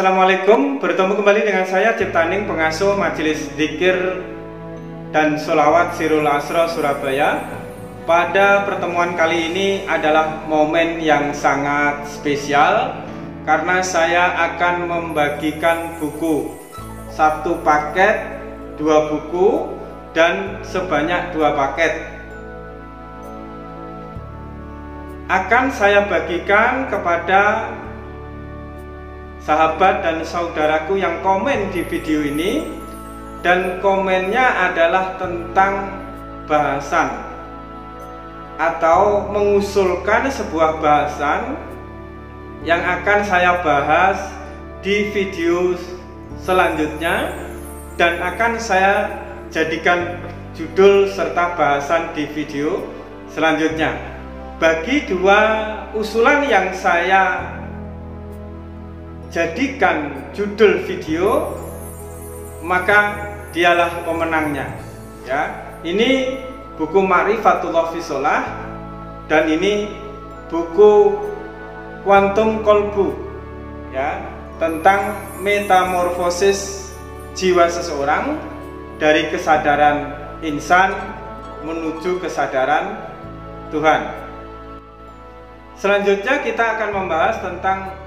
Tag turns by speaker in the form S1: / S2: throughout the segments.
S1: Assalamualaikum, bertemu kembali dengan saya Ciptaning, pengasuh Majelis Dzikir dan Sholawat Sirul Asra Surabaya. Pada pertemuan kali ini adalah momen yang sangat spesial karena saya akan membagikan buku, satu paket, 2 buku dan sebanyak 2 paket. Akan saya bagikan kepada sahabat dan saudaraku yang komen di video ini, dan komennya adalah tentang bahasan atau mengusulkan sebuah bahasan yang akan saya bahas di video selanjutnya dan akan saya jadikan judul serta bahasan di video selanjutnya. Bagi 2 usulan yang saya jadikan judul video, maka dialah pemenangnya. Ya, ini buku Ma'rifatullah fi Sholah dan ini buku Quantum Kolbu, ya, tentang metamorfosis jiwa seseorang dari kesadaran insan menuju kesadaran Tuhan. Selanjutnya kita akan membahas tentang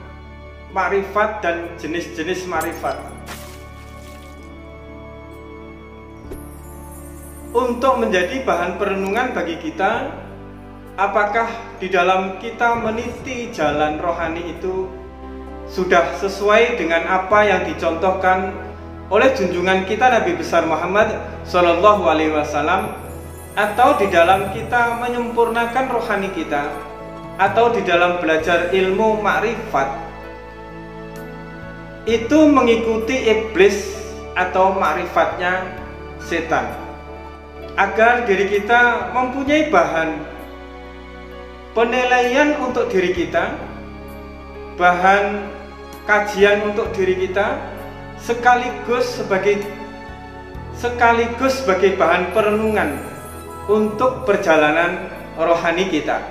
S1: makrifat dan jenis-jenis makrifat. Untuk menjadi bahan perenungan bagi kita, apakah di dalam kita meniti jalan rohani itu sudah sesuai dengan apa yang dicontohkan oleh junjungan kita Nabi besar Muhammad Shallallahu Alaihi Wasallam, atau di dalam kita menyempurnakan rohani kita, atau di dalam belajar ilmu makrifat itu mengikuti iblis atau makrifatnya setan, agar diri kita mempunyai bahan penilaian untuk diri kita, bahan kajian untuk diri kita, sekaligus sebagai bahan perenungan untuk perjalanan rohani kita.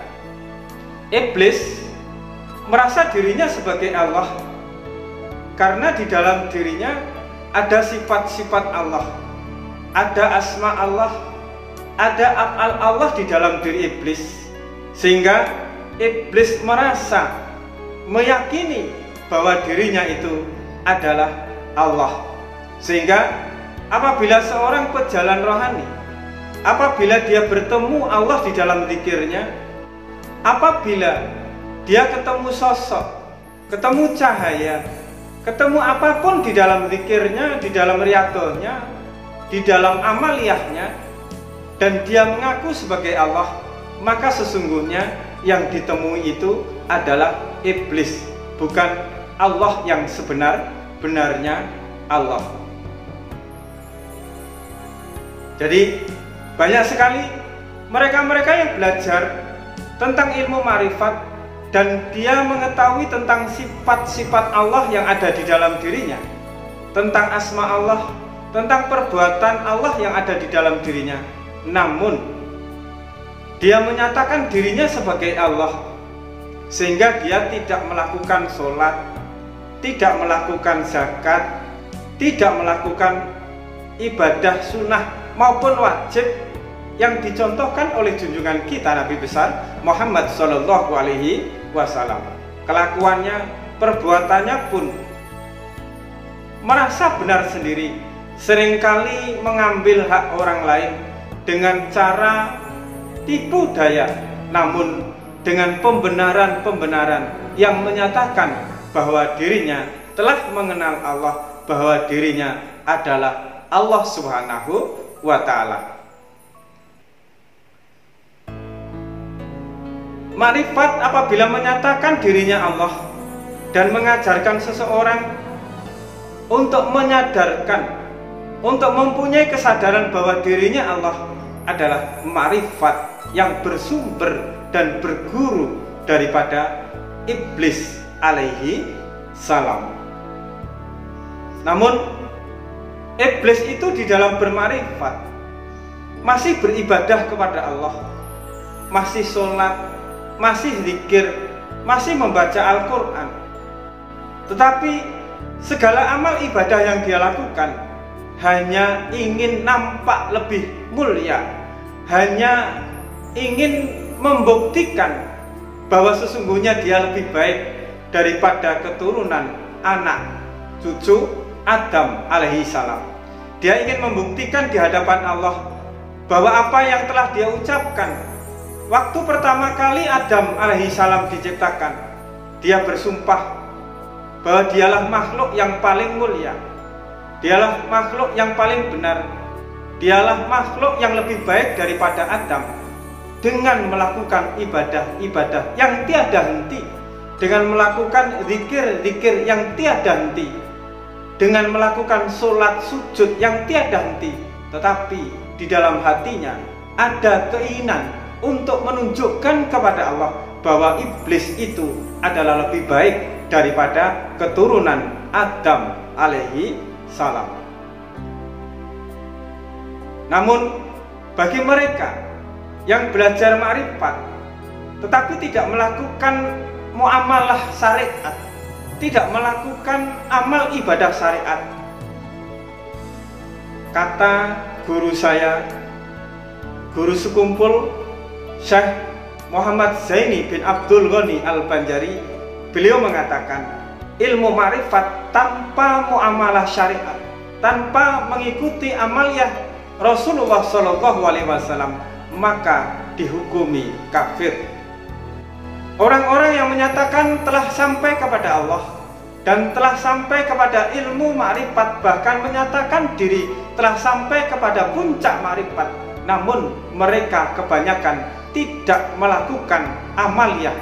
S1: Iblis merasa dirinya sebagai Allah karena di dalam dirinya ada sifat-sifat Allah, ada asma Allah, ada af'al Allah di dalam diri iblis, sehingga iblis merasa meyakini bahwa dirinya itu adalah Allah. Sehingga apabila seorang pejalan rohani, apabila dia bertemu Allah di dalam zikirnya, apabila dia ketemu sosok, ketemu cahaya, ketemu apapun di dalam zikirnya, di dalam riyadohnya, di dalam amaliyahnya, dan dia mengaku sebagai Allah, maka sesungguhnya yang ditemui itu adalah iblis, bukan Allah yang sebenar-benarnya Allah. Jadi banyak sekali mereka-mereka yang belajar tentang ilmu ma'rifat dan dia mengetahui tentang sifat-sifat Allah yang ada di dalam dirinya, tentang asma Allah, tentang perbuatan Allah yang ada di dalam dirinya. Namun dia menyatakan dirinya sebagai Allah, sehingga dia tidak melakukan sholat, tidak melakukan zakat, tidak melakukan ibadah sunnah maupun wajib yang dicontohkan oleh junjungan kita Nabi besar Muhammad Shallallahu Alaihi Wasallam. Kelakuannya, perbuatannya pun merasa benar sendiri, seringkali mengambil hak orang lain dengan cara tipu daya, namun dengan pembenaran-pembenaran yang menyatakan bahwa dirinya telah mengenal Allah, bahwa dirinya adalah Allah Subhanahu wa Ta'ala. Makrifat apabila menyatakan dirinya Allah dan mengajarkan seseorang untuk menyadarkan, untuk mempunyai kesadaran bahwa dirinya Allah, adalah makrifat yang bersumber dan berguru daripada iblis alaihi salam. Namun iblis itu di dalam bermakrifat masih beribadah kepada Allah, masih sholat, masih zikir, masih membaca Al-Quran, tetapi segala amal ibadah yang dia lakukan hanya ingin nampak lebih mulia, hanya ingin membuktikan bahwa sesungguhnya dia lebih baik daripada keturunan anak cucu Adam alaihi salam. Dia ingin membuktikan di hadapan Allah bahwa apa yang telah dia ucapkan waktu pertama kali Adam alaihi salam diciptakan, dia bersumpah bahwa dialah makhluk yang paling mulia, dialah makhluk yang paling benar, dialah makhluk yang lebih baik daripada Adam, dengan melakukan ibadah-ibadah yang tiada henti, dengan melakukan zikir-zikir yang tiada henti, dengan melakukan sholat sujud yang tiada henti. Tetapi di dalam hatinya ada keinginan untuk menunjukkan kepada Allah bahwa iblis itu adalah lebih baik daripada keturunan Adam alaihi salam. Namun bagi mereka yang belajar ma'rifat tetapi tidak melakukan muamalah syariat, tidak melakukan amal ibadah syariat, kata guru saya, guru sekumpul Syekh Muhammad Zaini bin Abdul Ghani Al-Banjari, beliau mengatakan ilmu ma'rifat tanpa muamalah syariat, tanpa mengikuti amaliyah Rasulullah SAW, maka dihukumi kafir. Orang-orang yang menyatakan telah sampai kepada Allah dan telah sampai kepada ilmu ma'rifat, bahkan menyatakan diri telah sampai kepada puncak ma'rifat, namun mereka kebanyakan tidak melakukan amaliyah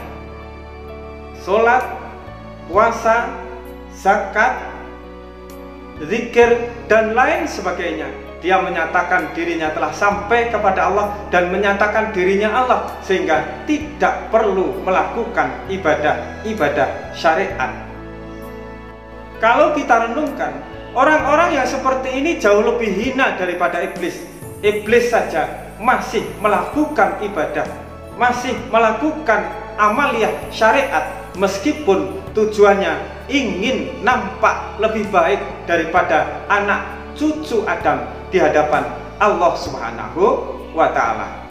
S1: sholat, puasa, zakat, zikir, dan lain sebagainya. Dia menyatakan dirinya telah sampai kepada Allah dan menyatakan dirinya Allah, sehingga tidak perlu melakukan ibadah-ibadah syariat. Kalau kita renungkan, orang-orang yang seperti ini jauh lebih hina daripada iblis. Iblis saja masih melakukan ibadah, masih melakukan amaliyah syariat, meskipun tujuannya ingin nampak lebih baik daripada anak cucu Adam di hadapan Allah Subhanahu wa Ta'ala.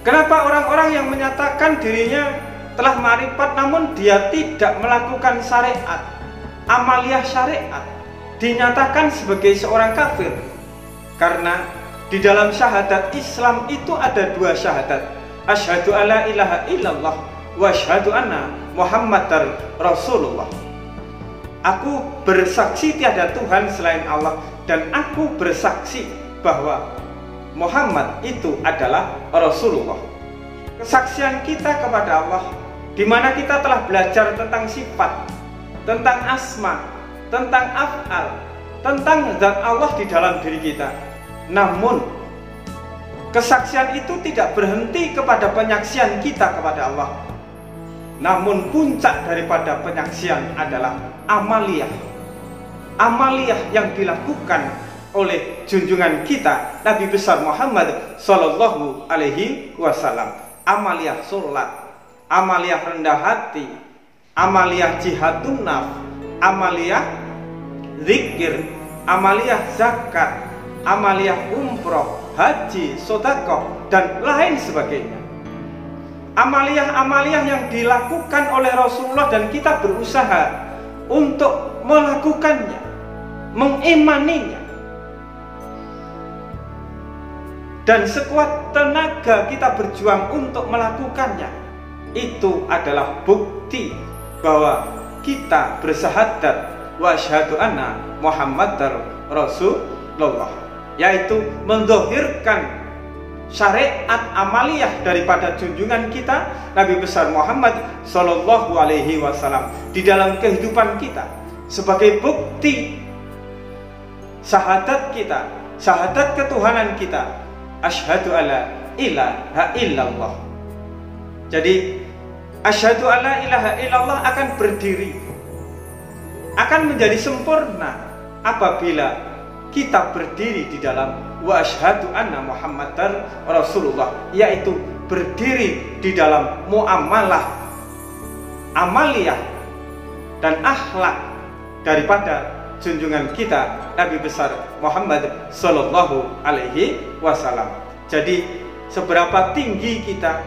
S1: Kenapa orang-orang yang menyatakan dirinya telah ma'rifat namun dia tidak melakukan syariat, amaliyah syariat, dinyatakan sebagai seorang kafir? Karena di dalam syahadat Islam itu ada dua syahadat, asyhadu alla ilaha illallah wa asyhadu anna Muhammadar Rasulullah. Aku bersaksi tiada Tuhan selain Allah, dan aku bersaksi bahwa Muhammad itu adalah Rasulullah. Kesaksian kita kepada Allah, di mana kita telah belajar tentang sifat, tentang asma, tentang af'al, tentang zat Allah di dalam diri kita. Namun kesaksian itu tidak berhenti kepada penyaksian kita kepada Allah, namun puncak daripada penyaksian adalah amaliyah. Amaliyah yang dilakukan oleh junjungan kita Nabi besar Muhammad Sallallahu Alaihi Wasallam. Amaliyah sholat, amaliyah rendah hati, amaliyah jihadun nafs, amaliyah zikir, amaliyah zakat, amaliyah umroh, haji, sedekah, dan lain sebagainya. Amaliyah-amaliyah yang dilakukan oleh Rasulullah dan kita berusaha untuk melakukannya, mengimaninya, dan sekuat tenaga kita berjuang untuk melakukannya. Itu adalah bukti bahwa kita bersyahadat wa asyhadu anna Muhammadar Rasulullah, yaitu mendzohirkan syariat amaliyah daripada junjungan kita Nabi besar Muhammad Sallallahu Alaihi Wasallam di dalam kehidupan kita, sebagai bukti syahadat kita, syahadat ketuhanan kita, asyhadu alla ilaha illallah. Jadi asyhadu alla ilaha illallah akan berdiri, akan menjadi sempurna apabila kita berdiri di dalam wa asyhadu anna Muhammadar Rasulullah, yaitu berdiri di dalam muamalah amaliyah dan akhlak daripada junjungan kita Nabi besar Muhammad Sallallahu Alaihi Wasallam. Jadi seberapa tinggi kita,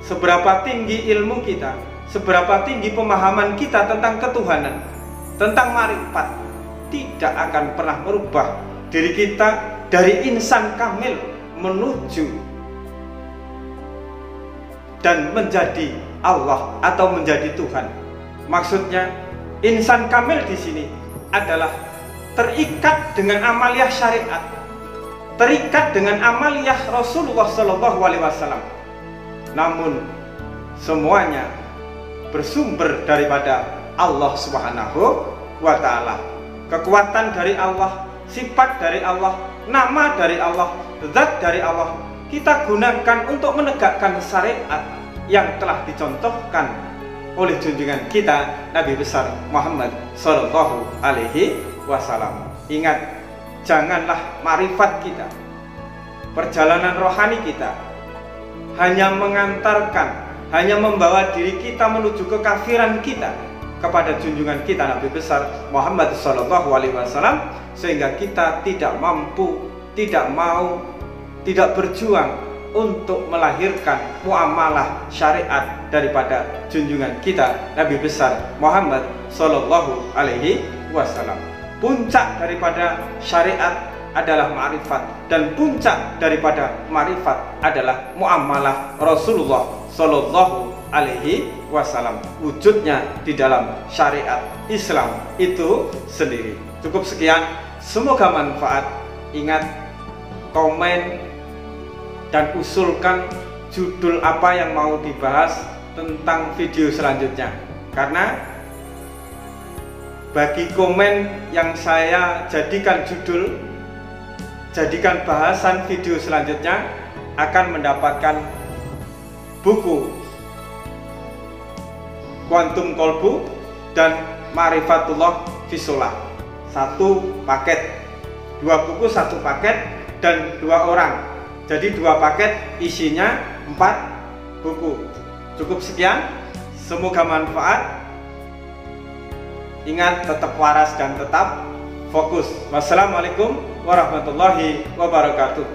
S1: seberapa tinggi ilmu kita, seberapa tinggi pemahaman kita tentang ketuhanan, tentang marifat, tidak akan pernah merubah diri kita dari insan kamil menuju dan menjadi Allah atau menjadi Tuhan. Maksudnya insan kamil di sini adalah terikat dengan amaliyah syariat, terikat dengan amaliyah Rasulullah Sallallahu Alaihi Wasallam. Namun semuanya bersumber daripada Allah Subhanahu wa Ta'ala. Kekuatan dari Allah, sifat dari Allah, nama dari Allah, zat dari Allah, kita gunakan untuk menegakkan syariat yang telah dicontohkan oleh junjungan kita Nabi besar Muhammad Sallallahu Alaihi Wasallam. Ingat, janganlah marifat kita, perjalanan rohani kita hanya mengantarkan, hanya membawa diri kita menuju kekafiran kita kepada junjungan kita Nabi besar Muhammad Sallallahu Alaihi Wasallam, sehingga kita tidak mampu, tidak mau, tidak berjuang untuk melahirkan muamalah syariat daripada junjungan kita Nabi besar Muhammad Sallallahu Alaihi Wasallam. Puncak daripada syariat adalah ma'rifat, dan puncak daripada ma'rifat adalah muamalah Rasulullah Sallallahu Alaihi Wasallam, wujudnya di dalam syariat Islam itu sendiri. Cukup sekian, semoga manfaat. Ingat, komen dan usulkan judul apa yang mau dibahas tentang video selanjutnya, karena bagi komen yang saya jadikan judul, jadikan bahasan video selanjutnya, akan mendapatkan buku Quantum Qalbu dan Ma'rifatullah Fisolah, satu paket, 2 buku satu paket, dan 2 orang, jadi 2 paket isinya 4 buku. Cukup sekian, semoga manfaat. Ingat, tetap waras dan tetap fokus. Wassalamualaikum warahmatullahi wabarakatuh.